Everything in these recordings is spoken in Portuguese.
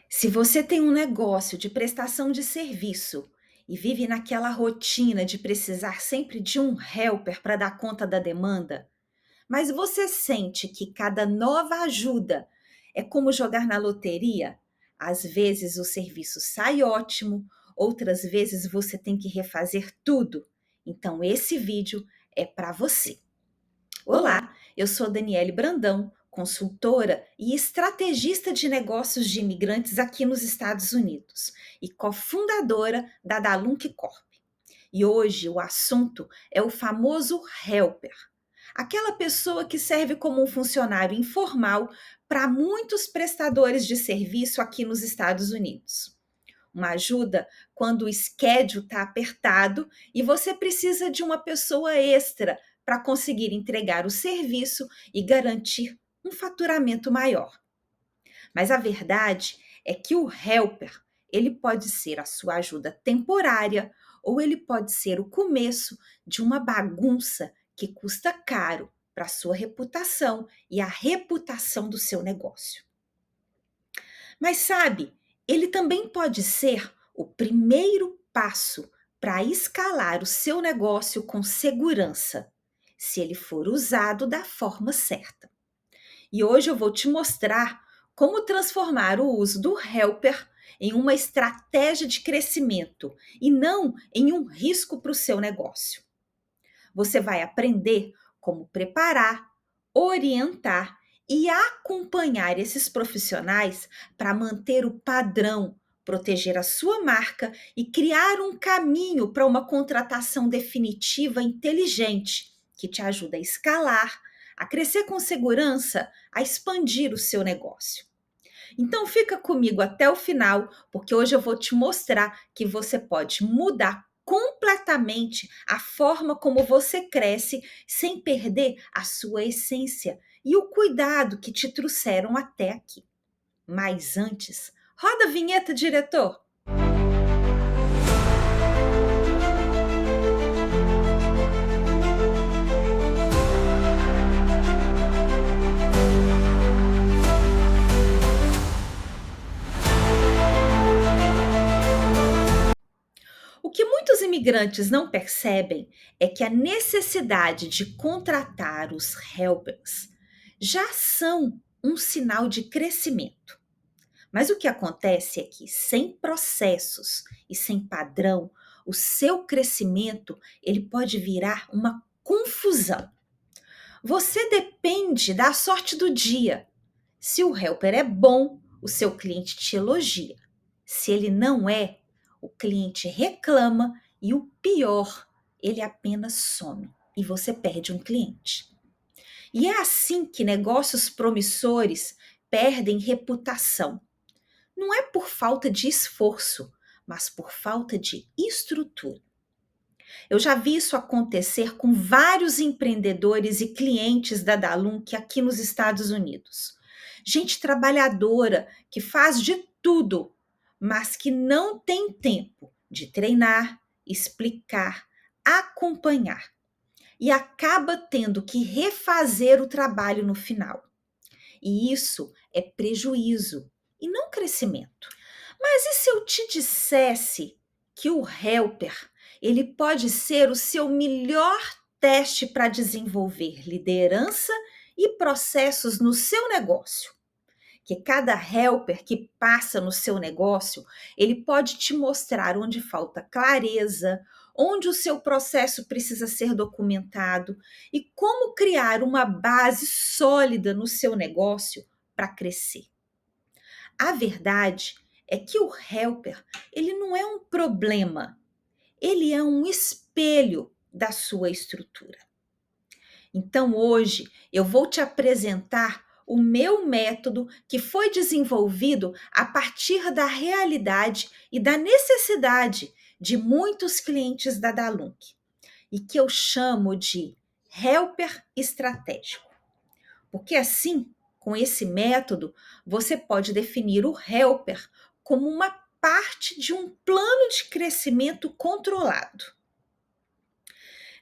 Se você tem um negócio de prestação de serviço e vive naquela rotina de precisar sempre de um helper para dar conta da demanda, mas você sente que cada nova ajuda é como jogar na loteria, às vezes o serviço sai ótimo, outras vezes você tem que refazer tudo. Então esse vídeo é para você. Olá, Olá, eu sou Daniele Brandão, consultora e estrategista de negócios de imigrantes aqui nos Estados Unidos e cofundadora da Dalunk Corp. E hoje o assunto é o famoso helper, aquela pessoa que serve como um funcionário informal para muitos prestadores de serviço aqui nos Estados Unidos. Uma ajuda quando o schedule está apertado e você precisa de uma pessoa extra para conseguir entregar o serviço e garantir um faturamento maior. Mas a verdade é que o helper, ele pode ser a sua ajuda temporária ou ele pode ser o começo de uma bagunça que custa caro para a sua reputação e a reputação do seu negócio. Mas sabe, ele também pode ser o primeiro passo para escalar o seu negócio com segurança, se ele for usado da forma certa. E hoje eu vou te mostrar como transformar o uso do helper em uma estratégia de crescimento e não em um risco para o seu negócio. Você vai aprender como preparar, orientar e acompanhar esses profissionais para manter o padrão, proteger a sua marca e criar um caminho para uma contratação definitiva inteligente que te ajuda a escalar, a crescer com segurança, a expandir o seu negócio. Então fica comigo até o final, porque hoje eu vou te mostrar que você pode mudar completamente a forma como você cresce sem perder a sua essência e o cuidado que te trouxeram até aqui. Mas antes, roda a vinheta, diretor. O que muitos imigrantes não percebem é que a necessidade de contratar os helpers já são um sinal de crescimento. Mas o que acontece é que sem processos e sem padrão, o seu crescimento ele pode virar uma confusão. Você depende da sorte do dia. Se o helper é bom, o seu cliente te elogia. Se ele não é, o cliente reclama e o pior, ele apenas some e você perde um cliente. E é assim que negócios promissores perdem reputação. Não é por falta de esforço, mas por falta de estrutura. Eu já vi isso acontecer com vários empreendedores e clientes da Dalunk aqui nos Estados Unidos. Gente trabalhadora que faz de tudo, mas que não tem tempo de treinar, explicar, acompanhar e acaba tendo que refazer o trabalho no final. E isso é prejuízo e não crescimento. Mas e se eu te dissesse que o helper, ele pode ser o seu melhor teste para desenvolver liderança e processos no seu negócio? Que cada helper que passa no seu negócio, ele pode te mostrar onde falta clareza, onde o seu processo precisa ser documentado e como criar uma base sólida no seu negócio para crescer. A verdade é que o helper, ele não é um problema, ele é um espelho da sua estrutura. Então hoje eu vou te apresentar o meu método que foi desenvolvido a partir da realidade e da necessidade de muitos clientes da Dalunk e que eu chamo de helper estratégico. Porque assim, com esse método, você pode definir o helper como uma parte de um plano de crescimento controlado.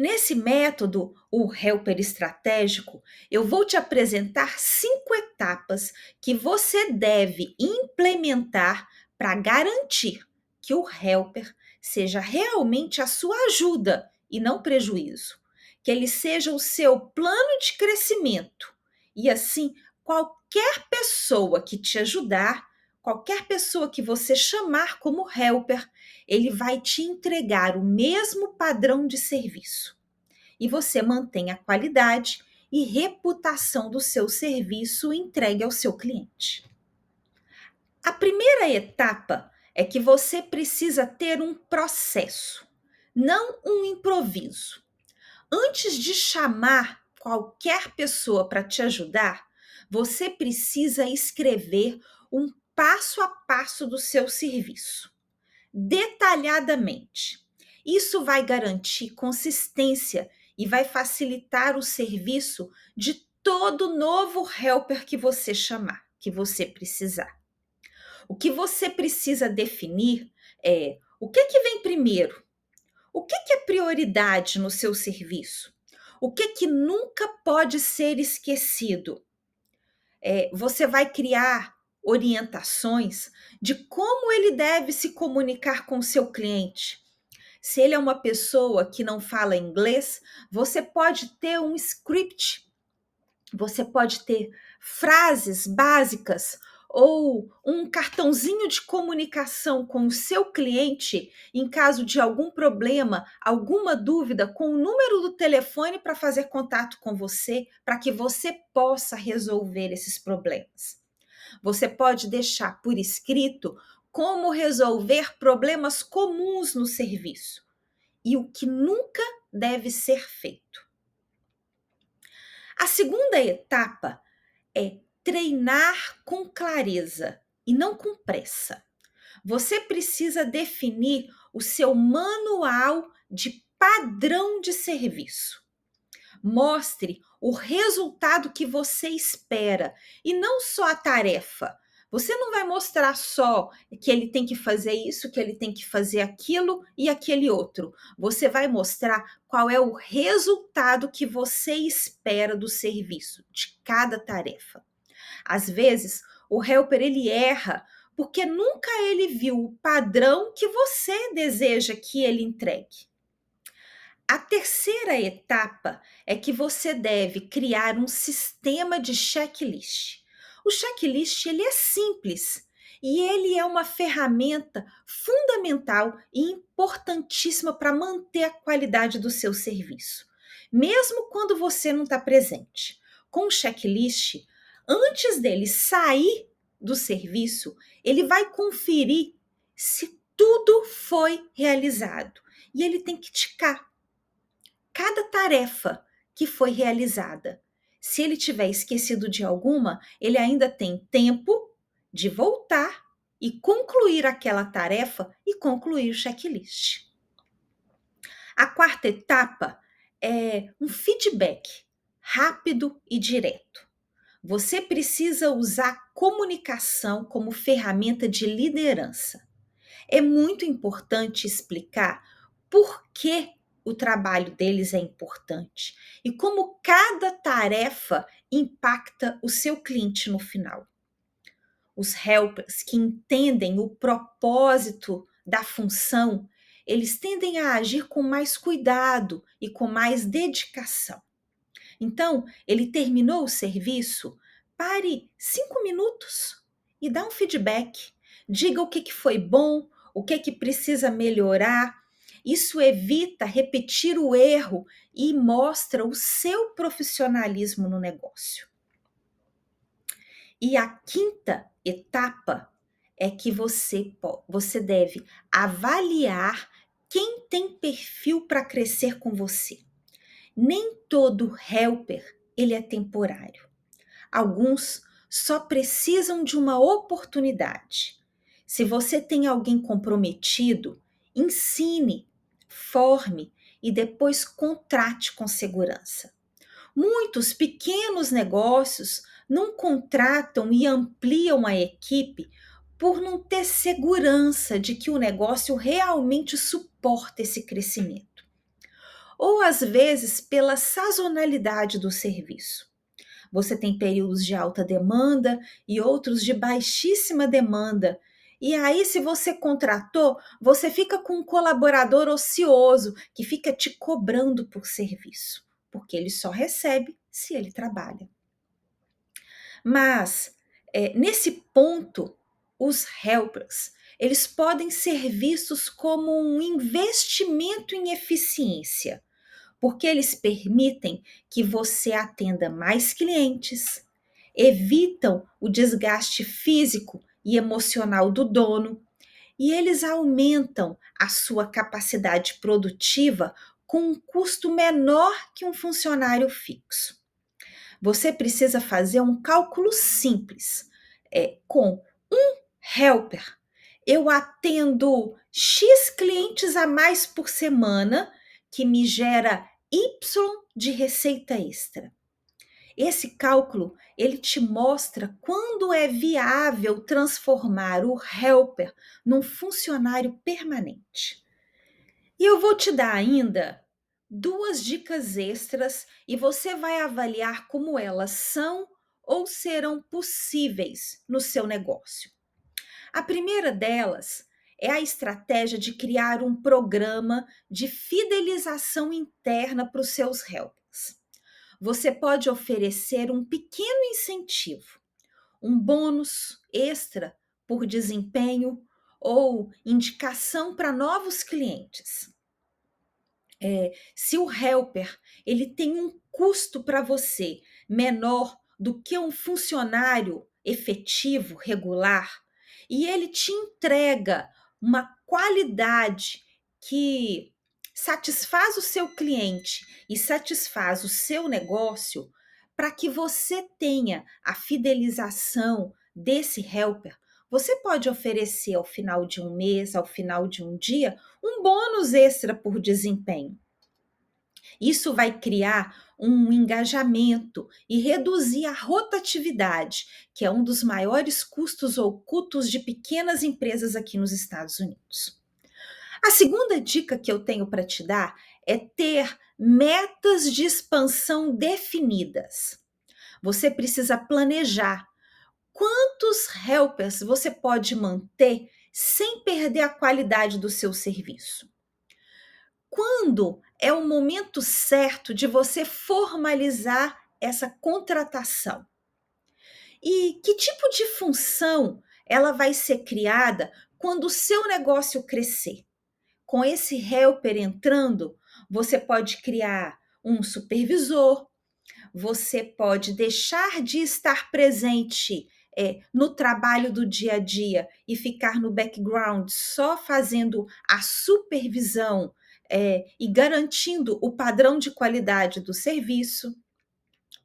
Nesse método, o helper estratégico, eu vou te apresentar 5 etapas que você deve implementar para garantir que o helper seja realmente a sua ajuda e não prejuízo. Que ele seja o seu plano de crescimento. E assim, qualquer pessoa que te ajudar, qualquer pessoa que você chamar como helper, ele vai te entregar o mesmo padrão de serviço. E você mantém a qualidade e reputação do seu serviço entregue ao seu cliente. A primeira etapa é que você precisa ter um processo, não um improviso. Antes de chamar qualquer pessoa para te ajudar, você precisa escrever um passo a passo do seu serviço detalhadamente. Isso vai garantir consistência e vai facilitar o serviço de todo novo helper que você chamar, que você precisar. O que você precisa definir é o que vem primeiro, o que é prioridade no seu serviço, o que nunca pode ser esquecido. Você vai criar orientações de como ele deve se comunicar com o seu cliente. Se ele é uma pessoa que não fala inglês, você pode ter um script, você pode ter frases básicas ou um cartãozinho de comunicação com o seu cliente em caso de algum problema, alguma dúvida, com o número do telefone para fazer contato com você, para que você possa resolver esses problemas. Você pode deixar por escrito como resolver problemas comuns no serviço e o que nunca deve ser feito. A segunda etapa é treinar com clareza e não com pressa. Você precisa definir o seu manual de padrão de serviço. Mostre o resultado que você espera e não só a tarefa. Você não vai mostrar só que ele tem que fazer isso, que ele tem que fazer aquilo e aquele outro. Você vai mostrar qual é o resultado que você espera do serviço, de cada tarefa. Às vezes, o helper ele erra porque nunca ele viu o padrão que você deseja que ele entregue. A terceira etapa é que você deve criar um sistema de checklist. O checklist ele é simples e ele é uma ferramenta fundamental e importantíssima para manter a qualidade do seu serviço, mesmo quando você não está presente. Com o checklist, antes dele sair do serviço, ele vai conferir se tudo foi realizado e ele tem que ticar cada tarefa que foi realizada. Se ele tiver esquecido de alguma, ele ainda tem tempo de voltar e concluir aquela tarefa e concluir o checklist. A quarta etapa é um feedback rápido e direto. Você precisa usar comunicação como ferramenta de liderança. É muito importante explicar por que o trabalho deles é importante e como cada tarefa impacta o seu cliente no final. Os helpers que entendem o propósito da função, eles tendem a agir com mais cuidado e com mais dedicação. Então, ele terminou o serviço, pare 5 minutos e dá um feedback. Diga o que foi bom, o que precisa melhorar. Isso evita repetir o erro e mostra o seu profissionalismo no negócio. E a quinta etapa é que você deve avaliar quem tem perfil para crescer com você. Nem todo helper ele é temporário. Alguns só precisam de uma oportunidade. Se você tem alguém comprometido, ensine, forme e depois contrate com segurança. Muitos pequenos negócios não contratam e ampliam a equipe por não ter segurança de que o negócio realmente suporta esse crescimento. ou às vezes pela sazonalidade do serviço. Você tem períodos de alta demanda e outros de baixíssima demanda. E aí, se você contratou, você fica com um colaborador ocioso que fica te cobrando por serviço, porque ele só recebe se ele trabalha. Mas, nesse ponto, os helpers, eles podem ser vistos como um investimento em eficiência, porque eles permitem que você atenda mais clientes, evitam o desgaste físico e emocional do dono, e eles aumentam a sua capacidade produtiva com um custo menor que um funcionário fixo. Você precisa fazer um cálculo simples. Com um helper, eu atendo X clientes a mais por semana, que me gera Y de receita extra. Esse cálculo, ele te mostra quando é viável transformar o helper num funcionário permanente. E eu vou te dar ainda duas dicas extras e você vai avaliar como elas são ou serão possíveis no seu negócio. A primeira delas é a estratégia de criar um programa de fidelização interna para os seus helpers. Você pode oferecer um pequeno incentivo, um bônus extra por desempenho ou indicação para novos clientes. Se o helper ele tem um custo para você menor do que um funcionário efetivo, regular, e ele te entrega uma qualidade que satisfaz o seu cliente e satisfaz o seu negócio, para que você tenha a fidelização desse helper, você pode oferecer ao final de um mês, ao final de um dia, um bônus extra por desempenho. Isso vai criar um engajamento e reduzir a rotatividade, que é um dos maiores custos ocultos de pequenas empresas aqui nos Estados Unidos. A segunda dica que eu tenho para te dar é ter metas de expansão definidas. Você precisa planejar quantos helpers você pode manter sem perder a qualidade do seu serviço. Quando é o momento certo de você formalizar essa contratação? E que tipo de função ela vai ser criada quando o seu negócio crescer? Com esse helper entrando, você pode criar um supervisor, você pode deixar de estar presente no trabalho do dia a dia e ficar no background só fazendo a supervisão e garantindo o padrão de qualidade do serviço.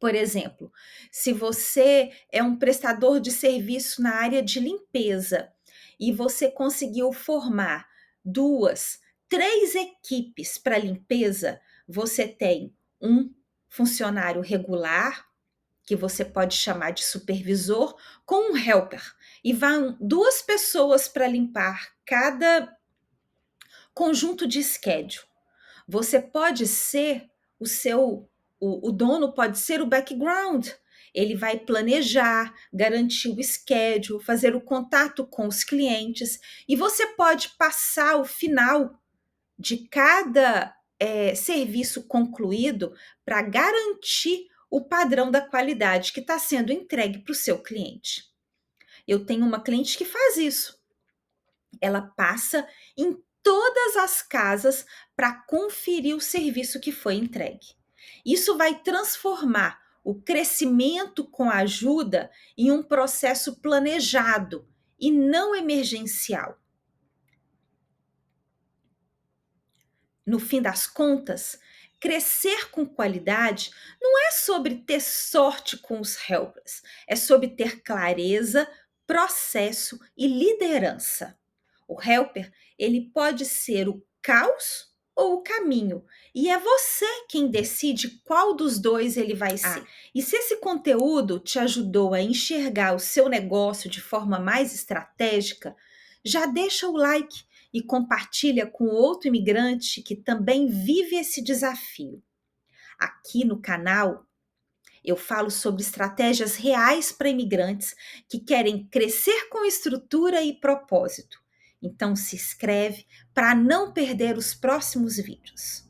Por exemplo, se você é um prestador de serviço na área de limpeza e você conseguiu formar 2, 3 equipes para limpeza, você tem um funcionário regular, que você pode chamar de supervisor, com um helper. E vão 2 pessoas para limpar cada conjunto de schedule. Você pode ser o dono pode ser o background. Ele vai planejar, garantir o schedule, fazer o contato com os clientes, e você pode passar o final de cada serviço concluído para garantir o padrão da qualidade que está sendo entregue para o seu cliente. Eu tenho uma cliente que faz isso. Ela passa em todas as casas para conferir o serviço que foi entregue. Isso vai transformar o crescimento com a ajuda em um processo planejado e não emergencial. No fim das contas, crescer com qualidade não é sobre ter sorte com os helpers, é sobre ter clareza, processo e liderança. O helper, ele pode ser o caos ou o caminho, e é você quem decide qual dos dois ele vai ser. E se esse conteúdo te ajudou a enxergar o seu negócio de forma mais estratégica, já deixa o like e compartilha com outro imigrante que também vive esse desafio. Aqui no canal, eu falo sobre estratégias reais para imigrantes que querem crescer com estrutura e propósito. Então se inscreve para não perder os próximos vídeos.